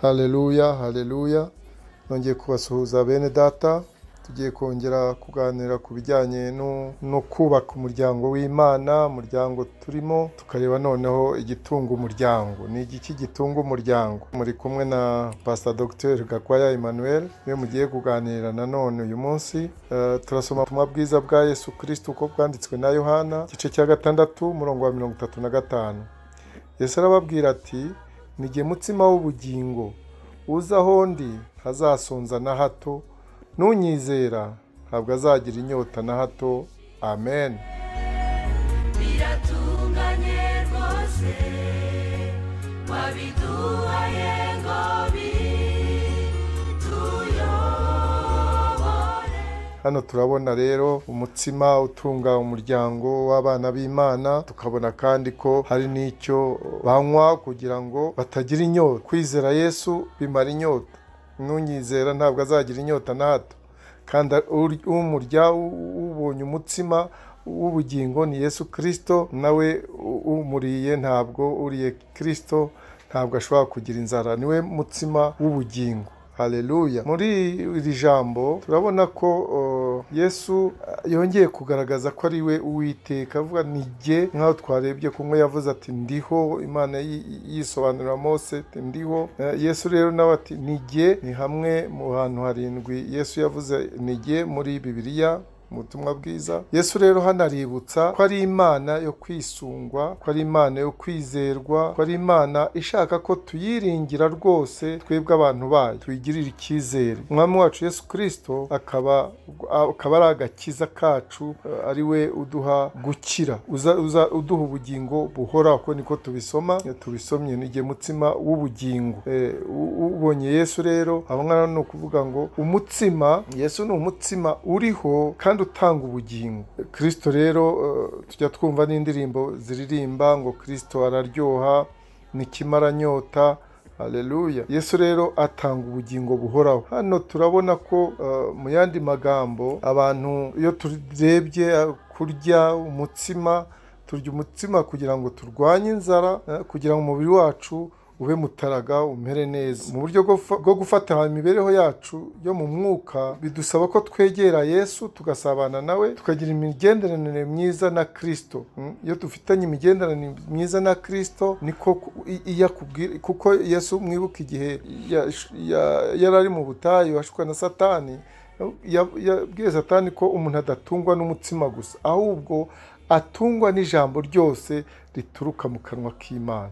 Haleluya, haleluya. Nongeye kubasuhuza bene data. Tugiye kongera kuganira ku bijyanye no kubaka umuryango w'Imana, umuryango turimo, tukareba noneho igitunga umuryango. Ni igiki gitunga umuryango? Muri kumwe na Pastor Dr. Gakwaya Emmanuel, niwe mugiye kuganira nanone uyu munsi. Turasoma ubutumwa bwiza bwa Yesu Kristo uko bwanditswe na Yohana, igice cya 6 umurongo wa 35. Yesu arababwira ati: "Nige mutsima w'ubugingo, uza hondi hazasonza na hato, nunyizera ntabwo azagira inyota na hato." Amen. Biratunganye rwose wabiduhaye ngo bituyobore. Hano turabona rero umutsima utunga umuryango w'abana b'Imana, tukabona kandi ko hari n'icyo banywa kugira ngo batagira inyota. Kwizera Yesu bimara inyota. Nunyizera ntabwo azagira inyota na hato. Kandi umurya ubonye umutsima w'ubugingo ni Yesu Kristo, nawe umuriye ntabwo uriye Kristo ntabwo ashobora kugira inzara. Niwe mutsima w'ubugingo. Haleluya. Muri iri jambo turabona ko Yesu yongeye kugaragaza ko ari we Uwiteka, avuga nige, nkaho twarebye kumwe yavuze ati ndiho. Imana yisobanurira Mose ati ndiho. Yesu rero nawe ati nige. Ni hamwe mu hantu 7 Yesu yavuze nige muri Bibiliya, mu butumwa bwiza. Yesu rero hano aributsa ko ari Imana yo kwisungwa, ko ari Imana yo kwizerwa, ko ari Imana ishaka ko tuyiringira rwose twebwe abantu bayo, tuyigirira icyizere. Umwami wacu Yesu Kristo akaba ari agakiza kacu, ari we uduha gukira, uduha ubugingo buhoraho. Ko niko tubisomye nige mutsima w'ubugingo. Ubonye Yesu rero abangana no kuvuga ngo umutsima, Yesu ni umutsima uriho kandi utanga ubugingo. Kristo rero tujya twumva n'indirimbo ziririmba ngo Kristo araryoha nikimara nyota. Haleluya. Yesu rero atanga ubugingo buhoraho. Hano turabona ko mu yandi magambo abantu iyo turebye kurya umutsima, turya umutsima kugira ngo turwanye inzara, kugira ngo umubiri wacu ube mutaraga, umere neza. Mu buryo bwo gufata imibereho yacu yo mu mwuka, bidusaba ko twegera Yesu, tugasabana nawe, tukagira imigenderanire myiza na Kristo. Iyo dufitanye imigenderanire myiza na Kristo, niko iyakubwira, kuko Yesu mwibuka igihe yarari mu butayu ashukwa na Satani, yabwiye Satani ko umuntu adatungwa n'umutsima gusa, ahubwo atungwa n'ijambo ryose rituruka mu kanwa k'Imana.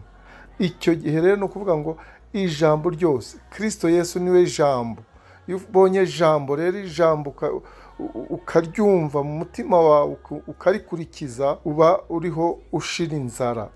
Icyo gihe rero no kuvuga ngo ijambo ryose, Kristo Yesu niwe jambo. Iyo ubonye jambo rero, ijambo ukaryumva mu mutima wawe ukarikurikiza, uba uriho ushira inzara.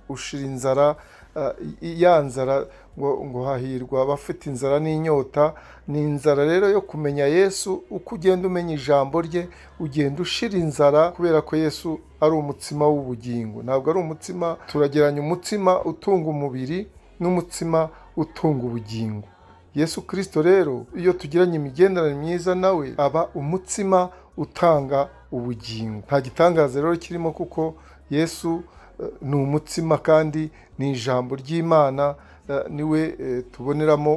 Ya nzara ngo hahirwa abafite inzara n'inyota. Ni inzara rero yo kumenya Yesu. Uko ugenda umenya ijambo rye, ugenda ushira inzara, kubera ko Yesu ari umutsima w'ubugingo. Ntabwo ari umutsima, turageranya umutsima utunga umubiri n'umutsima utunga ubugingo. Yesu Kristo rero iyo tugiranye imigenderanire myiza nawe, aba umutsima utanga ubugingo. Nta gitangaza rero kirimo, kuko Yesu ni umutsima kandi ni ijambo ry'Imana. Niwe tuboneramo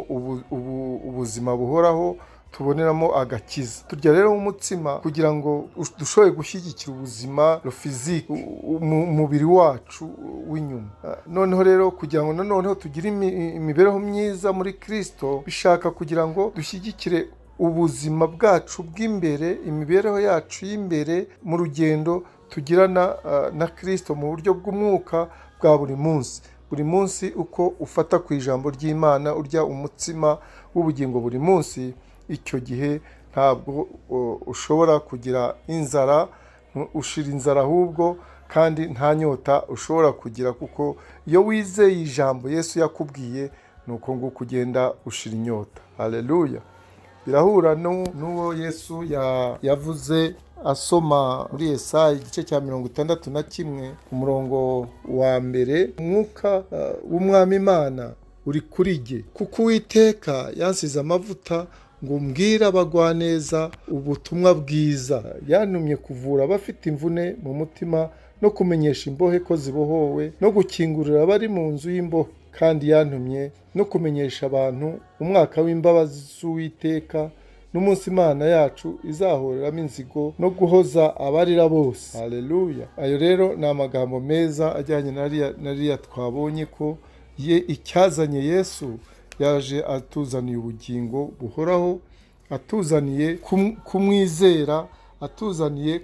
ubuzima buhoraho, tuboneramo agakiza. Turya rero umutsima kugira ngo dushoboye gushyigikira ubuzima fiziki, umubiri wacu w'inyuma. Noneho rero kugira ngo noneho tugire imibereho myiza muri Kristo, bishaka kugira ngo dushyigikire ubuzima bwacu bw'imbere, imibereho yacu y'imbere mu rugendo tugirana na Kristo mu buryo bw'umwuka bwa buri munsi. Buri munsi uko ufata ku ijambo ry'Imana, urya umutsima w'ubugingo buri munsi, icyo gihe ntabwo ushobora kugira inzara, ushira inzara ahubwo, kandi nta nyota ushobora kugira, kuko iyo wizeye ijambo Yesu yakubwiye, nuko ngo kugenda ushira inyota. Haleluya. birahura n'uwo Yesu yavuze asoma muri Yesaya igice cya 61 ku murongo wa mbere. Umwuka w'Umwami Imana uri kuri jye, kuko Uwiteka yansize amavuta ngo mbwire abagwaneza ubutumwa bwiza. Yantumye kuvura abafite imvune mu mutima, no kumenyesha imbohe ko zibohowe, no gukingurira abari mu nzu y'imbohe. Kandi yantumye no kumenyesha abantu umwaka w'imbabazi z'Uwiteka, n'umunsi Imana yacu izahoreramo inzigo, no guhoza abarira bose. Haleluya. Ayo rero ni amagambo meza ajyanye nariya twabonye ko icyazanye Yesu yaje atuzaniye ubugingo buhoraho, atuzaniye kumwizera, atuzaniye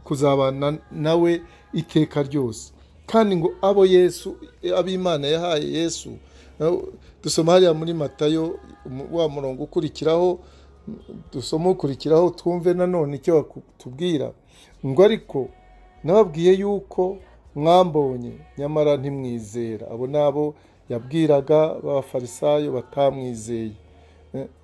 kuzabana nawe iteka ryose. Kandi ngo abo Yesu, ab'Imana yahaye Yesu, dusoma hariya muri Matayo wa murongo ukurikiraho, dusoma ukurikiraho twumve nanone icyo tubwira. Ngo ariko nababwiye yuko mwambonye nyamara ntimwizera. Abo nabo yabwiraga b'Abafarisayo batamwizeye.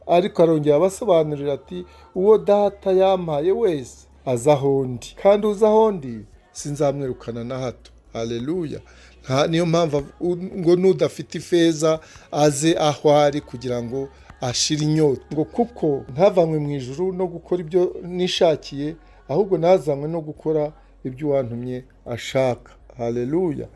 Ariko arongera abasobanurira ati, uwo Data yampaye wese aza aho ndi, kandi uza aho ndi sinzamwirukana na hato. Haleluya. Niyo mpamvu ngo n'udafite ifeza aze aho ari kugira ngo ashire inyota. Ngo kuko ntavanywe mu ijuru no gukora ibyo nishakiye, ahubwo nazanywe no gukora ibyo wantumye ashaka. Haleluya.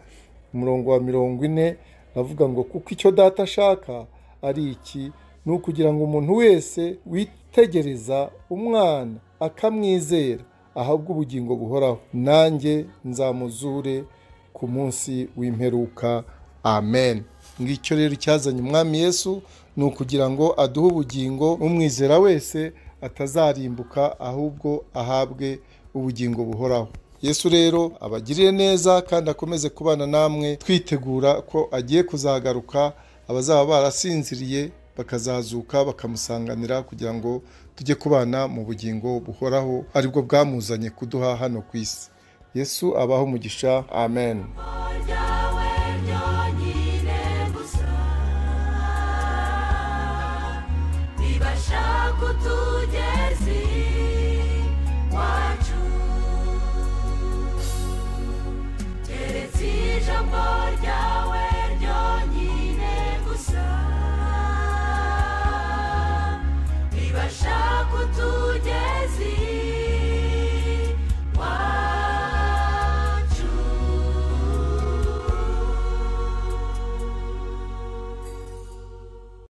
Umurongo wa 40 avuga ngo kuko icyo Data ashaka ari iki, ni ukugira ngo umuntu wese witegereza umwana akamwizera ahabwe ubugingo buhoraho, nanjye nzamuzure ku munsi w'imperuka. Amen. Ngicyo rero cyazanye Umwami Yesu, ni ukugira ngo aduhe ubugingo, umwizera wese atazarimbuka, ahubwo ahabwe ubugingo buhoraho. Yesu rero abagirire neza kandi akomeze kubana namwe, twitegura ko agiye kuzagaruka. Abazaba barasinziriye bakazazuka bakamusanganira, kugira ngo tujye kubana mu bugingo buhoraho, aribwo bwamuzanye kuduha hano ku isi. Yesu abaho umugisha. Amen.